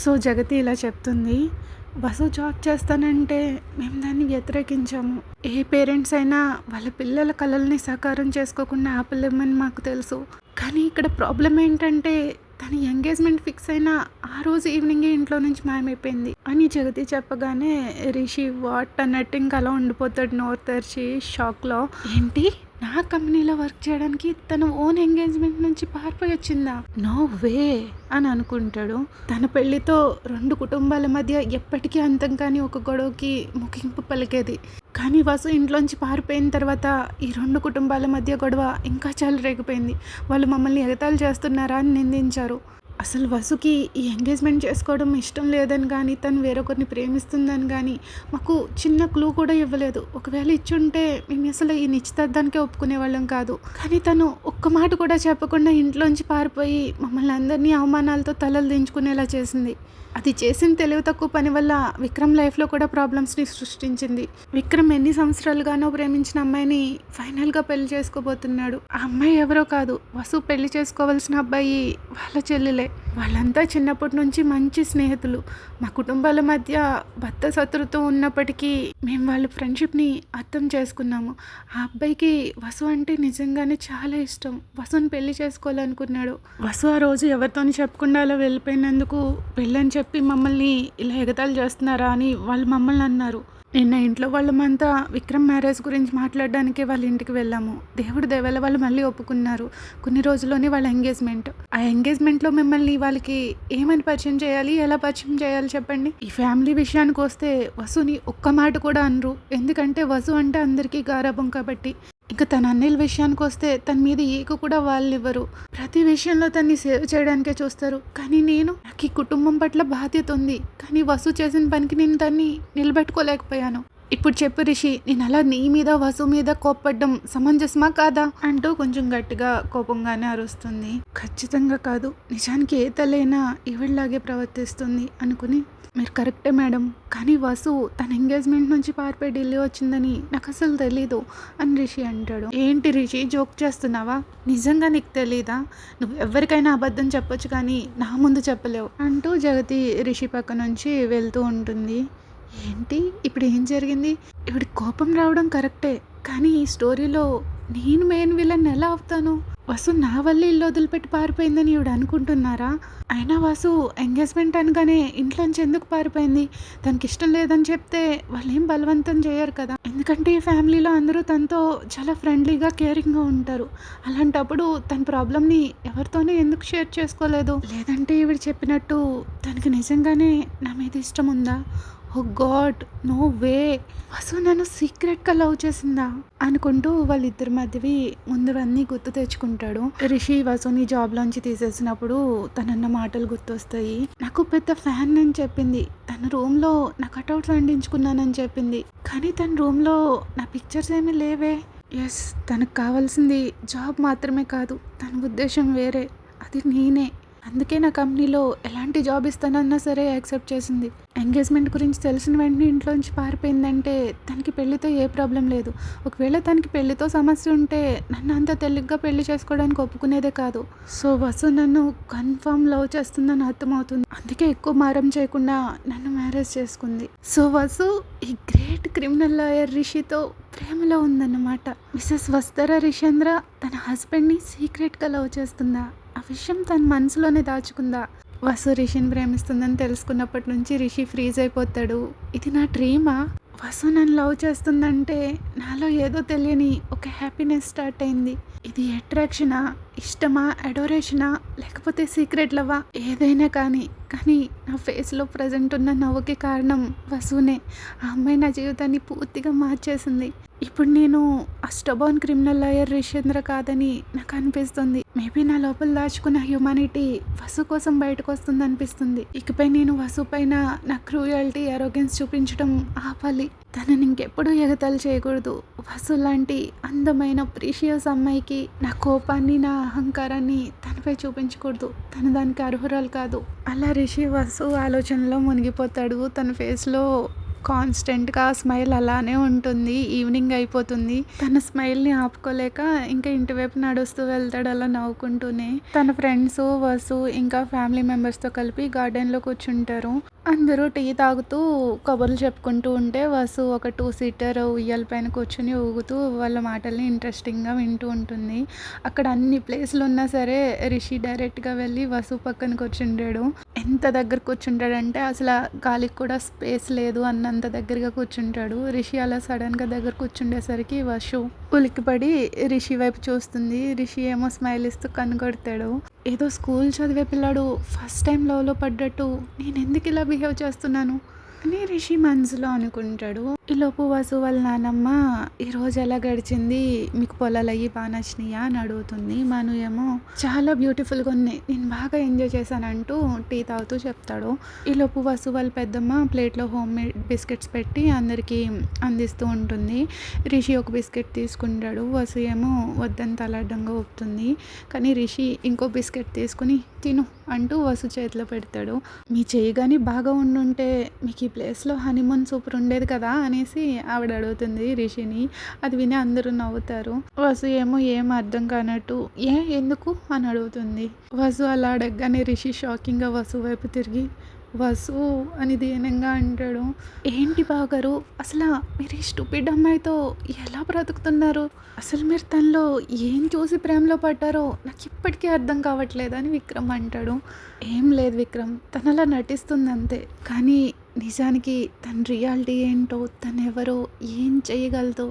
So, జగతి ఇలా చెప్తుంది. Vasu job చేస్తానంటే మేము దాన్ని వ్యతిరేకించాము. ఏ పేరెంట్స్ అయినా వాళ్ళ పిల్లల కలల్ని సాకారం చేసుకోకుండా ఆపలేమని మాకు తెలుసు. కానీ ఇక్కడ ప్రాబ్లం ఏంటంటే తన ఎంగేజ్మెంట్ ఫిక్స్ అయిన ఆ రోజు ఈవినింగే ఇంట్లో నుంచి మాయమైపోయింది అని జగతి చెప్పగానే రిషి వాట్ అన్నట్టు ఇంకా అలా ఉండిపోతాడు నోరు తెరిచి షాక్లో. ఏంటి, నా కంపెనీలో వర్క్ చేయడానికి తన ఓన్ ఎంగేజ్మెంట్ నుంచి పారిపోయి వచ్చిందా? నో వే అని అనుకుంటాడు. తన పెళ్లితో 2 కుటుంబాల మధ్య ఎప్పటికీ అంతం కాని ఒక గొడవకి ముగింపు పలికేది. కానీ వసు ఇంట్లోంచి పారిపోయిన తర్వాత ఈ 2 కుటుంబాల మధ్య గొడవ ఇంకా చాలా రేగిపోయింది. వాళ్ళు మమ్మల్ని ఎగతాళి చేస్తున్నారా అని నిందించారు. అసలు వసుకి ఈ ఎంగేజ్మెంట్ చేసుకోవడం ఇష్టం లేదని కానీ తను వేరొకరిని ప్రేమిస్తుందని కానీ మాకు చిన్న క్లూ కూడా ఇవ్వలేదు. ఒకవేళ ఇచ్చుంటే మేము అసలు ఈ నిశ్చితార్థానికే ఒప్పుకునే వాళ్ళం కాదు. కానీ తను ఒక్క మాట కూడా చెప్పకుండా ఇంట్లోంచి పారిపోయి మమ్మల్ని అందరినీ అవమానాలతో తలలు దించుకునేలా చేసింది. అది చేసిన తెలివి తక్కువ పని వల్ల విక్రమ్ లైఫ్లో కూడా ప్రాబ్లమ్స్ని సృష్టించింది. విక్రమ్ ఎన్ని సంవత్సరాలుగానో ప్రేమించిన అమ్మాయిని ఫైనల్గా పెళ్లి చేసుకోబోతున్నాడు. ఆ అమ్మాయి ఎవరో కాదు, వసు పెళ్లి చేసుకోవాల్సిన అబ్బాయి వాళ్ళ చెల్లెలే. వాళ్ళంతా చిన్నప్పటి నుంచి మంచి స్నేహితులు. మా కుటుంబాల మధ్య భర్త శత్రుత్వం ఉన్నప్పటికీ మేము వాళ్ళ ఫ్రెండ్షిప్ని అర్థం చేసుకున్నాము. ఆ అబ్బాయికి వసు అంటే నిజంగానే చాలా ఇష్టం. వసుని పెళ్లి చేసుకోవాలనుకున్నాడు. వసు ఆ రోజు ఎవరితోని చెప్పకుండా అలా వెళ్ళిపోయినందుకు పెళ్ళని చెప్పి మమ్మల్ని ఇలా ఎగతాళి చేస్తున్నారా అని వాళ్ళు మమ్మల్ని అన్నారు. నిన్న ఇంట్లో వాళ్ళమంతా విక్రమ్ మ్యారేజ్ గురించి మాట్లాడడానికే వాళ్ళ ఇంటికి వెళ్ళాము. దేవుడి దయవల్ల వాళ్ళు మళ్ళీ ఒప్పుకున్నారు. కొన్ని రోజుల్లోనే వాళ్ళ ఎంగేజ్మెంట్. ఆ ఎంగేజ్మెంట్లో మిమ్మల్ని వాళ్ళకి ఏమని పరిచయం చేయాలి, ఎలా పరిచయం చేయాలి చెప్పండి. ఈ ఫ్యామిలీ విషయానికి వస్తే వసుని ఒక్క మాట కూడా అనరు. ఎందుకంటే వసు అంటే అందరికీ గారాబం కాబట్టి. ఇంకా తన అన్నయ్యల విషయానికి వస్తే తన మీద ఏక కూడా వాళ్ళు ఇవ్వరు. ప్రతి విషయంలో తన్ని సేవ్ చేయడానికే చూస్తారు. కానీ నాకు ఈ కుటుంబం పట్ల బాధ్యత ఉంది. కానీ వసు చేసిన పనికి నేను దాన్ని నిలబెట్టుకోలేకపోయాను. ఇప్పుడు చెప్పు రిషి, నేను అలా నీ మీద వసు మీద కోప్పడ్డం సమంజసమా కాదా అంటూ కొంచెం గట్టిగా కోపంగానే అరుస్తుంది. ఖచ్చితంగా కాదు, నిజానికి ఏ తల్లైనా ఈవిడలాగే ప్రవర్తిస్తుంది అనుకుని, మీరు కరెక్టే మేడం, కానీ వసు తన ఎంగేజ్మెంట్ నుంచి పారిపోయి ఢిల్లీ వచ్చిందని నాకు అసలు తెలీదు అని రిషి అంటాడు. ఏంటి రిషి, జోక్ చేస్తున్నావా? నిజంగా నీకు తెలీదా? నువ్వు ఎవరికైనా అబద్ధం చెప్పొచ్చు కానీ నా ముందు చెప్పలేవు అంటూ జగతి రిషి పక్క నుంచి వెళ్తూ ఉంటుంది. ఏంటి ఇప్పుడు ఏం జరిగింది? ఇప్పుడు కోపం రావడం కరెక్టే, కానీ ఈ స్టోరీలో నేను మెయిన్ విలన్ ఎలా అవుతాను? వసు నా వల్ల ఇల్లు వదిలిపెట్టి పారిపోయిందని ఈవిడ అనుకుంటున్నారా? అయినా వసు ఎంగేజ్మెంట్ అనగానే ఇంట్లోంచి ఎందుకు పారిపోయింది? తనకి ఇష్టం లేదని చెప్తే వాళ్ళు ఏం బలవంతం చేయరు కదా. ఎందుకంటే ఈ ఫ్యామిలీలో అందరూ తనతో చాలా ఫ్రెండ్లీగా కేరింగ్గా ఉంటారు. అలాంటప్పుడు తన ప్రాబ్లమ్ని ఎవరితోనూ ఎందుకు షేర్ చేసుకోలేదు? లేదంటే ఈవిడ చెప్పినట్టు తనకి నిజంగానే నా మీద ఇష్టం ఉందా? ఓ గాడ్, నో వే, వసు నన్ను సీక్రెట్గా లవ్ చేసిందా అనుకుంటూ వాళ్ళిద్దరి మధ్యవి ముందువన్నీ గుర్తు తెచ్చుకుంటాడు. రిషి వసుని జాబ్లోంచి తీసేసినప్పుడు తనన్న మాటలు గుర్తొస్తాయి. నాకు పెద్ద ఫ్యాన్ అని చెప్పింది. తన రూమ్లో నా కటౌట్స్ అంటించుకున్నానని చెప్పింది. కానీ తన రూమ్లో నా పిక్చర్స్ ఏమీ లేవే. ఎస్, తనకు కావాల్సింది జాబ్ మాత్రమే కాదు, తన ఉద్దేశం వేరే, అది నేనే. అందుకే నా కంపెనీలో ఎలాంటి జాబ్ ఇస్తానన్నా సరే యాక్సెప్ట్ చేసింది. ఎంగేజ్మెంట్ గురించి తెలిసిన వెంటనే ఇంట్లోంచి పారిపోయిందంటే తనకి పెళ్లితో ఏ ప్రాబ్లం లేదు. ఒకవేళ తనకి పెళ్లితో సమస్య ఉంటే నన్ను అంత తేలిగ్గా పెళ్లి చేసుకోవడానికి ఒప్పుకునేదే కాదు. సో వసు నన్ను కన్ఫర్మ్ లవ్ చేస్తుందని అర్థమవుతుంది. అందుకే ఎక్కువ మారం చేయకుండా నన్ను మ్యారేజ్ చేసుకుంది. సో వసు ఈ గ్రేట్ క్రిమినల్ లాయర్ రిషితో ప్రేమలో ఉందన్నమాట. మిసెస్ వస్తారా రిషేంద్ర తన హస్బెండ్ని సీక్రెట్గా లవ్ చేస్తుందా? ఆ విషయం తన మనసులోనే దాచుకుందా? వసు రిషిని ప్రేమిస్తుందని తెలుసుకున్నప్పటి నుంచి రిషి ఫ్రీజ్ అయిపోతాడు. ఇది నా డ్రీమా? వసు నన్ను లవ్ చేస్తుందంటే నాలో ఏదో తెలియని ఒక హ్యాపీనెస్ స్టార్ట్ అయింది. ఇది అట్రాక్షనా, ఇష్టమా, అడోరేషనా, లేకపోతే సీక్రెట్ లవా, ఏదైనా కానీ నా ఫేస్లో ప్రజెంట్ ఉన్న నవ్వుకి కారణం వసునే. ఆ అమ్మాయి నా జీవితాన్ని పూర్తిగా మార్చేసింది. ఇప్పుడు నేను ఆ స్టబర్న్ క్రిమినల్ లాయర్ రిషేంద్ర కాదని నాకు అనిపిస్తుంది. మేబీ నా లోపల దాచుకున్న హ్యూమానిటీ వసు కోసం బయటకు వస్తుంది అనిపిస్తుంది. ఇకపై నేను వసు పైన నా క్రూయల్టీ, అరోగెన్స్ చూపించడం ఆపాలి. తనని ఇంకెప్పుడు ఎగతాళి చేయకూడదు. వసు లాంటి అందమైన ప్రీషియస్ అమ్మాయికి నా కోపాన్ని, నా అహంకారాన్ని తనపై చూపించకూడదు. తను దానికి అర్హురాలు కాదు. అలా రిషి వసు ఆలోచనలో మునిగిపోతాడు. తన ఫేస్లో కాన్స్టెంట్‌గా ఆ స్మైల్ అలానే ఉంటుంది. ఈవినింగ్ అయిపోతుంది. తన స్మైల్‌ని ఆపుకోలేక ఇంకా ఇంటి వైపు నడుస్తూ వెళ్తాడు అలా నవ్వుకుంటూనే. తన ఫ్రెండ్స్, వసు ఇంకా ఫ్యామిలీ మెంబర్స్‌తో కలిపి గార్డెన్‌లో కూర్చుంటారు. అందరూ టీ తాగుతూ కబుర్లు చెప్పుకుంటూ ఉంటే వసు ఒక 2 సీటర్ ఉయ్యాల పైన కూర్చొని ఊగుతూ వాళ్ళ మాటల్ని ఇంట్రెస్టింగ్‌గా వింటూ ఉంటుంది. అక్కడ అన్ని ప్లేస్‌లున్నా సరే రిషి డైరెక్ట్‌గా వెళ్ళి వసు పక్కన కూర్చుంటాడు. ఎంత దగ్గర కూర్చుంటాడంటే అసల గాలికి కూడా స్పేస్ లేదు అన్నంత దగ్గరగా కూర్చుంటాడు. రిషి అలా సడన్‌గా దగ్గర కూర్చుండేసరికి వసు ఉలిక్కిపడి రిషి వైపు చూస్తుంది. రిషి ఏమో స్మైల్ ఇస్తూ కన్ను కొడతాడు. ఏదో స్కూల్ చదివే పిల్లాడు ఫస్ట్ టైం లవ్‌లో పడ్డట్టు నేనెందుకు ఇలా బిహేవ్ చేస్తున్నాను అని రిషి మనసులో అనుకుంటాడు. ఈలోపు వసు వాళ్ళ నానమ్మ ఈరోజు ఎలా గడిచింది, మీకు పొలాలు అయ్యి బాగా నచ్చినాయా అని అడుగుతుంది. మను ఏమో చాలా బ్యూటిఫుల్గా ఉన్నాయి, నేను బాగా ఎంజాయ్ చేశానంటూ టీ తాగుతూ చెప్తాడు. ఈలోపు వసు వాళ్ళ పెద్దమ్మ ప్లేట్లో హోమ్ మేడ్ బిస్కెట్స్ పెట్టి అందరికీ అందిస్తూ ఉంటుంది. రిషి ఒక బిస్కెట్ తీసుకుంటాడు. వసు ఏమో వద్దని తలాడ్డంగా ఊపుతుంది. కానీ రిషి ఇంకో బిస్కెట్ తీసుకుని తిను అంటూ వసు చేతిలో పెడతాడు. మీ చెయ్యి కానీ బాగా ఉండుంటే మీకు ఈ ప్లేస్లో హనీమూన్ సూపర్ ఉండేది కదా అనేసి ఆవిడ అడుగుతుంది రిషిని. అది విని అందరూ నవ్వుతారు. వసు ఏమో ఏం అర్థం కానట్టు ఎందుకు అని అడుగుతుంది. వసు అలా అడగగానే రిషి షాకింగ్గా వసు వైపు తిరిగి వసు అని దీనంగా అంటాడు. ఏంటి బావగారు, అసలు మీరు ఈ స్టూపిడ్ అమ్మాయితో ఎలా బ్రతుకుతున్నారు, అసలు మీరు తనలో ఏం చూసి ప్రేమలో పడ్డారో నాకు ఇప్పటికీ అర్థం కావట్లేదు అని విక్రమ్ అంటాడు. ఏం లేదు విక్రమ్, తను అలా నటిస్తుంది అంతే, కానీ నిజానికి తన రియాలిటీ ఏంటో, తను ఎవరో, ఏం చేయగలదో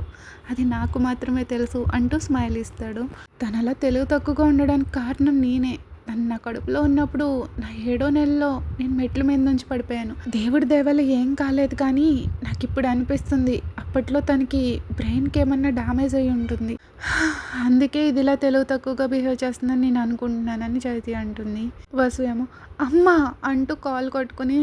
అది నాకు మాత్రమే తెలుసు అంటూ స్మైల్ ఇస్తాడు. తను అలా తెలివి తక్కువగా ఉండడానికి కారణం నేనే. తను నా కడుపులో ఉన్నప్పుడు నా 7వ నెలలో నేను మెట్ల మీద నుంచి పడిపోయాను. దేవుడి దయ వల్ల ఏం కాలేదు, కానీ నాకు ఇప్పుడు అనిపిస్తుంది అప్పట్లో తనకి బ్రెయిన్కి ఏమన్నా డ్యామేజ్ అయ్యి ఉంటుంది, అందుకే ఇది ఇలా తెలివి తక్కువగా బిహేవ్ చేస్తుందని నేను అనుకుంటున్నానని చైతి అంటుంది. వసు ఏమో అమ్మ అంటూ కాల్ కొట్టుకుని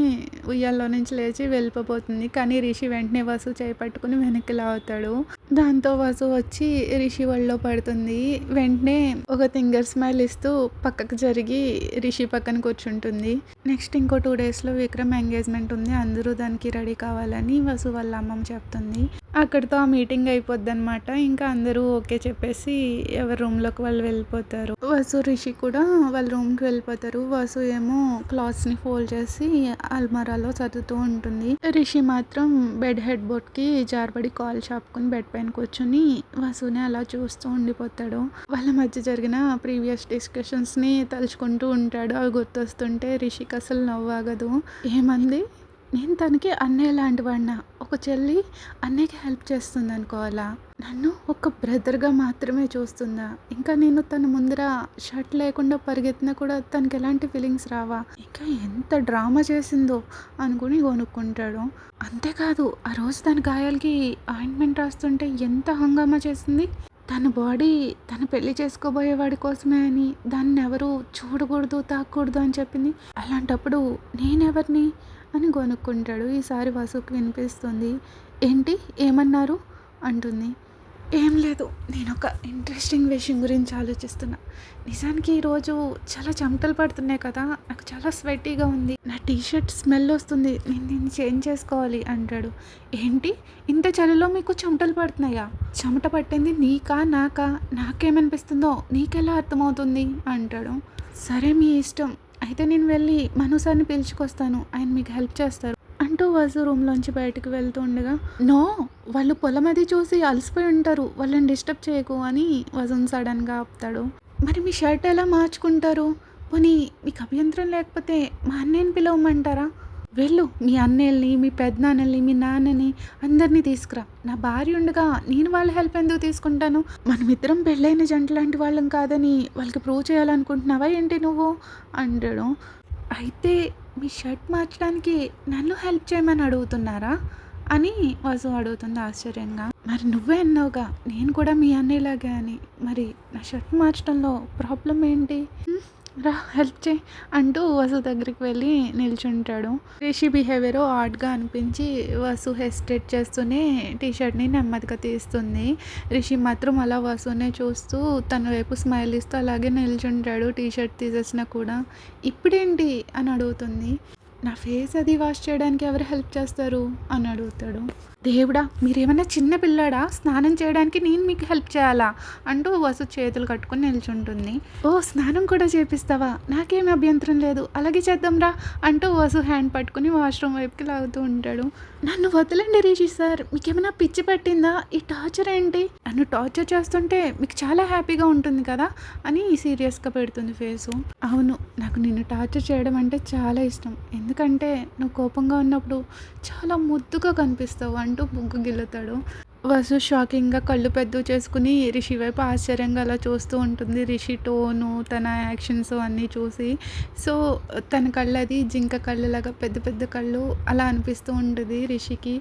ఉయ్యాల్లో నుంచి లేచి వెళ్ళిపోతుంది. కానీ రిషి వెంటనే వసు చేయి పట్టుకుని వెనక్కి లాగుతాడు. దాంతో వసు వచ్చి రిషి ఒళ్ళో పడుతుంది. వెంటనే ఒక థింగర్ స్మైల్ ఇస్తూ పక్కకు జరిగి రిషి పక్కన కూర్చుంటుంది. నెక్స్ట్ ఇంకో 2 డేస్లో విక్రమ్ ఎంగేజ్మెంట్ ఉంది, అందరూ దానికి రెడీ కావాలని వసు వాళ్ళ అమ్మమ్మ చెప్తుంది. అక్కడితో ఆ మీటింగ్ అయిపోద్ది అనమాట. ఇంకా అందరూ ఓకే చెప్పేసి ఎవరి రూమ్లోకి వాళ్ళు వెళ్ళిపోతారు. వసు రిషి కూడా వాళ్ళ రూమ్కి వెళ్ళిపోతారు. వసు ఏమో క్లాత్స్ని ఫోల్డ్ చేసి అల్మారాలో సర్దుతూ ఉంటుంది. రిషి మాత్రం బెడ్ హెడ్ బోర్డ్కి జారబడి కాల్ చాపుకుని బెడ్ పైన కూర్చొని వసుని అలా చూస్తూ ఉండిపోతాడు. వాళ్ళ మధ్య జరిగిన ప్రీవియస్ డిస్కషన్స్ని తలుచుకుంటూ ఉంటాడు. అవి గుర్తొస్తుంటే రిషికి అసలు నవ్వాగదు. ఏమంది, నేను తనకి అన్నయ్య లాంటి వాడినా, ఒక చెల్లి అన్నయ్యకి హెల్ప్ చేస్తుంది అనుకోవాలా, నన్ను ఒక బ్రదర్గా మాత్రమే చూస్తుందా, ఇంకా నేను తన ముందర షర్ట్ లేకుండా పరిగెత్తినా కూడా తనకి ఎలాంటి ఫీలింగ్స్ రావా, ఇంకా ఎంత డ్రామా చేసిందో అనుకుని కొనుక్కుంటాడు. అంతేకాదు ఆ రోజు తన గాయాలకి ఆయింట్మెంట్ రాస్తుంటే ఎంత హంగామా చేసింది. తన బాడీ తన పెళ్లి చేసుకోబోయేవాడి కోసమే అని దాన్ని ఎవరు చూడకూడదు, తాకూడదు అని చెప్పింది. అలాంటప్పుడు నేనెవరిని అని కొనుక్కుంటాడు. ఈసారి వసుకి వినిపిస్తుంది. ఏంటి ఏమన్నారు అంటుంది. ఏం లేదు, నేను ఒక ఇంట్రెస్టింగ్ విషయం గురించి ఆలోచిస్తున్నా. నిజానికి ఈరోజు చాలా చెమటలు పడుతున్నాయి కదా, నాకు చాలా స్వెట్టీగా ఉంది, నా టీషర్ట్ స్మెల్ వస్తుంది, నేను దీన్ని చేంజ్ చేసుకోవాలి అంటాడు. ఏంటి ఇంత చలిలో మీకు చెమటలు పడుతున్నాయా, చెమట పట్టింది నీకా నాకా, నాకేమనిపిస్తుందో నీకెలా అర్థమవుతుంది అంటాడు. సరే మీ ఇష్టం, అయితే నేను వెళ్ళి మను సార్ని పిలుచుకొస్తాను, ఆయన మీకు హెల్ప్ చేస్తారు అంటూ వసు రూమ్లోంచి బయటకు వెళ్తూ ఉండగా, నో, వాళ్ళు పొలం అది చూసి అలసిపోయి ఉంటారు, వాళ్ళని డిస్టర్బ్ చేయకు అని వసుని సడన్గా ఆపుతాడు. మరి మీ షర్ట్ ఎలా మార్చుకుంటారు, పోనీ మీకు అభ్యంతరం లేకపోతే మా అన్నయ్యని పిలవమంటారా, వెళ్ళు మీ అన్నయ్యల్ని, మీ పెద్దనాన్నల్ని, మీ నాన్నని అందరినీ తీసుకురా, నా భార్య ఉండగా నేను వాళ్ళ హెల్ప్ ఎందుకు తీసుకుంటాను, మనమిద్దరం పెళ్ళైన జంట లాంటి వాళ్ళం కాదని వాళ్ళకి ప్రూవ్ చేయాలనుకుంటున్నావా ఏంటి నువ్వు అంటాడు. అయితే మీ షర్ట్ మార్చడానికి నన్ను హెల్ప్ చేయమని అడుగుతున్నారా అని వసు అడుగుతుంది ఆశ్చర్యంగా. మరి నువ్వే అన్నావుగా నేను కూడా మీ అన్నయ్యలాగే అని, మరి నా షర్ట్ మార్చడంలో ప్రాబ్లం ఏంటి, రా హెల్ప్ చేయి అంటూ వసు దగ్గరికి వెళ్ళి నిల్చుంటాడు. రిషి బిహేవియర్ ఆడ్గా అనిపించి వసు హెసిటేట్ చేస్తూనే టీషర్ట్ని నెమ్మదిగా తీస్తుంది. రిషి మాత్రం అలా వసునే చూస్తూ తన వైపు స్మైల్ ఇస్తూ అలాగే నిల్చుంటాడు. టీషర్ట్ తీసేసినా కూడా. ఇప్పుడేంటి అని అడుగుతుంది. నా ఫేస్ అది వాష్ చేయడానికి ఎవరు హెల్ప్ చేస్తారు అని అడుగుతాడు. దేవుడా, మీరేమన్నా చిన్న పిల్లాడా, స్నానం చేయడానికి నేను మీకు హెల్ప్ చేయాలా అంటూ వసు చేతులు కట్టుకుని నిల్చుంటుంది. ఓ, స్నానం కూడా చేపిస్తావా, నాకేమి అభ్యంతరం లేదు, అలాగే చేద్దాంరా అంటూ వసు హ్యాండ్ పట్టుకుని వాష్రూమ్ వైపుకి లాగుతూ ఉంటాడు. నన్ను వదలండి రిషి సార్, మీకేమైనా పిచ్చి పట్టిందా, ఈ టార్చర్ ఏంటి, నన్ను టార్చర్ చేస్తుంటే మీకు చాలా హ్యాపీగా ఉంటుంది కదా అని సీరియస్గా పెడుతుంది ఫేసు. అవును, నాకు నిన్ను టార్చర్ చేయడం అంటే చాలా ఇష్టం, ఎందుకంటే నువ్వు కోపంగా ఉన్నప్పుడు చాలా ముద్దుగా కనిపిస్తావు అంటూ బుగ్గు గిల్లుతాడు. వసు షాకింగ్గా కళ్ళు పెద్ద చేసుకుని రిషి వైపు ఆశ్చర్యంగా అలా చూస్తూ ఉంటుంది. రిషి టోను, తన యాక్షన్స్ అన్నీ చూసి, సో తన కళ్ళు అది జింక కళ్ళలాగా పెద్ద పెద్ద కళ్ళు అలా అనిపిస్తూ ఉంటుంది రిషికి.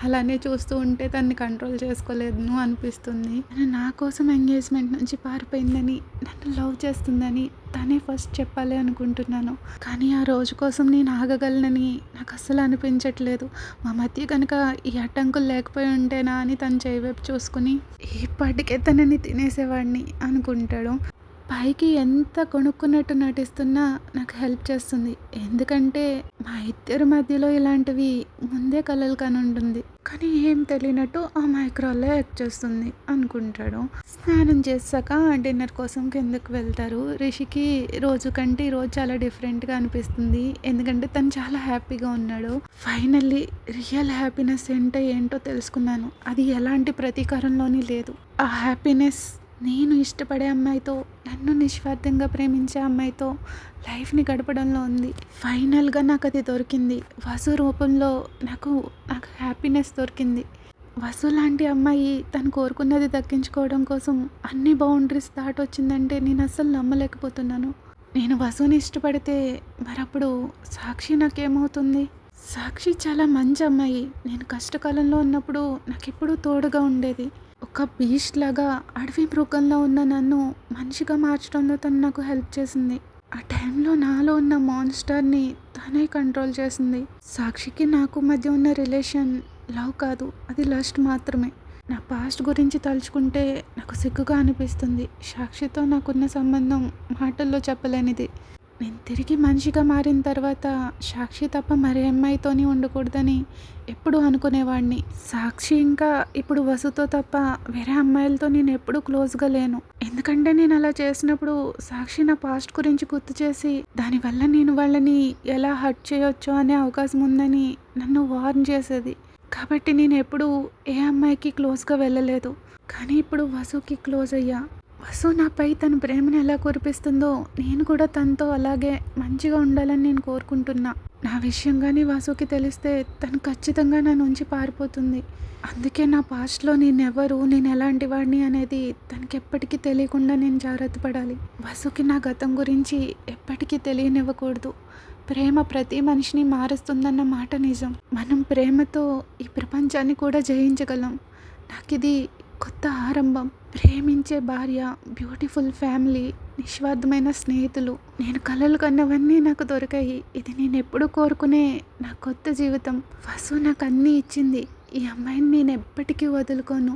అలానే చూస్తూ ఉంటే తన్ని కంట్రోల్ చేసుకోలేను అనిపిస్తుంది. నా కోసం ఎంగేజ్మెంట్ నుంచి పారిపోయిందని, నన్ను లవ్ చేస్తుందని తనే ఫస్ట్ చెప్పాలి అనుకుంటున్నాను, కానీ ఆ రోజు కోసం నేను ఆగగలనని నాకు అస్సలు అనిపించట్లేదు. మా మధ్య కనుక ఈ అడ్డంకులు లేకపోయి ఉంటేనా అని తను చేయవైపు చూసుకుని ఇప్పటికే తనని తినేసేవాడిని అనుకుంటాడు. పైకి ఎంత కొనుక్కున్నట్టు నటిస్తున్నా నాకు హెల్ప్ చేస్తుంది, ఎందుకంటే మా ఇద్దరి మధ్యలో ఇలాంటివి ముందే కలలు కాని ఉంటుంది, కానీ ఏం తెలియనట్టు ఆ మైక్రోలో యాక్ట్ చేస్తుంది అనుకుంటాడు. స్నానం చేశాక డిన్నర్ కోసం కిందకు వెళ్తారు. రిషికి రోజు కంటే ఈరోజు చాలా డిఫరెంట్గా అనిపిస్తుంది, ఎందుకంటే తను చాలా హ్యాపీగా ఉన్నాడు. ఫైనల్లీ రియల్ హ్యాపీనెస్ ఏంటో తెలుసుకున్నాను, అది ఎలాంటి ప్రతీకారంలోని లేదు. ఆ హ్యాపీనెస్ నేను ఇష్టపడే అమ్మాయితో, నన్ను నిస్వార్థంగా ప్రేమించే అమ్మాయితో లైఫ్ని గడపడంలో ఉంది. ఫైనల్గా నాకు అది దొరికింది, వసు రూపంలో నాకు హ్యాపీనెస్ దొరికింది. వసు లాంటి అమ్మాయి తను కోరుకున్నది దక్కించుకోవడం కోసం అన్ని బౌండరీస్ దాటొచ్చిందంటే నేను అస్సలు నమ్మలేకపోతున్నాను. నేను వసుని ఇష్టపడితే మరప్పుడు సాక్షి నాకేమవుతుంది? సాక్షి చాలా మంచి అమ్మాయి, నేను కష్టకాలంలో ఉన్నప్పుడు నాకు ఎప్పుడూ తోడుగా ఉండేది. ఒక బీస్ట్ లాగా అడవి మృగంలో ఉన్న నన్ను మనిషిగా మార్చడంలో తను నాకు హెల్ప్ చేసింది. ఆ టైంలో నాలో ఉన్న మాన్స్టర్ని తనే కంట్రోల్ చేసింది. సాక్షికి నాకు మధ్య ఉన్న రిలేషన్ లవ్ కాదు, అది లస్ట్ మాత్రమే. నా పాస్ట్ గురించి తలుచుకుంటే నాకు సిగ్గుగా అనిపిస్తుంది. సాక్షితో నాకున్న సంబంధం మాటల్లో చెప్పలేనిది. నేను తిరిగి మనిషిగా మారిన తర్వాత సాక్షి తప్ప మరే అమ్మాయితోని ఉండకూడదని ఎప్పుడూ అనుకునేవాడిని. సాక్షి ఇంకా ఇప్పుడు వసుతో తప్ప వేరే అమ్మాయిలతో నేను ఎప్పుడూ క్లోజ్గా లేను, ఎందుకంటే నేను అలా చేసినప్పుడు సాక్షి నా పాస్ట్ గురించి గుర్తు చేసి దానివల్ల నేను వాళ్ళని ఎలా హర్ట్ చేయొచ్చో అనే అవకాశం ఉందని నన్ను వార్న్ చేసేది. కాబట్టి నేను ఎప్పుడూ ఏ అమ్మాయికి క్లోజ్గా వెళ్ళలేదు, కానీ ఇప్పుడు వసుకి క్లోజ్ అయ్యా. వసు నాపై తన ప్రేమను ఎలా కురిపిస్తుందో నేను కూడా తనతో అలాగే మంచిగా ఉండాలని నేను కోరుకుంటున్నా. నా విషయం కానీ వాసుకి తెలిస్తే తను ఖచ్చితంగా నా నుంచి పారిపోతుంది. అందుకే నా పాస్ట్లో నేనెవరు, నేను ఎలాంటి వాడిని అనేది తనకి ఎప్పటికీ తెలియకుండా నేను జాగ్రత్త పడాలి. వాసుకి నా గతం గురించి ఎప్పటికీ తెలియనివ్వకూడదు. ప్రేమ ప్రతి మనిషిని మారుస్తుందన్న మాట నిజం. మనం ప్రేమతో ఈ ప్రపంచాన్ని కూడా జయించగలం. నాకు ఇది కొత్త ఆరంభం. ప్రేమించే భార్య, బ్యూటిఫుల్ ఫ్యామిలీ, నిస్వార్థమైన స్నేహితులు, నేను కలలు కన్నవన్నీ నాకు దొరికాయి. ఇది నేను ఎప్పుడు కోరుకునే నా కొత్త జీవితం. వసు నాకు అన్నీ ఇచ్చింది. ఈ అమ్మాయిని నేను ఎప్పటికీ వదులుకోను.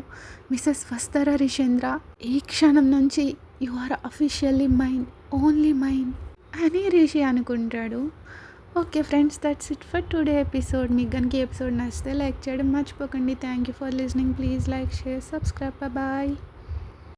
మిసెస్ వస్తారా రిషేంద్ర, ఈ క్షణం నుంచి you are officially mine, only mine అని రిషి అనుకుంటాడు. Okay friends, that's it for today episode. మీకు కనుక ఎపిసోడ్ నచ్చితే లైక్ చేయడం మర్చిపోకండి. Thank you for listening. Please like, share, subscribe. Bye.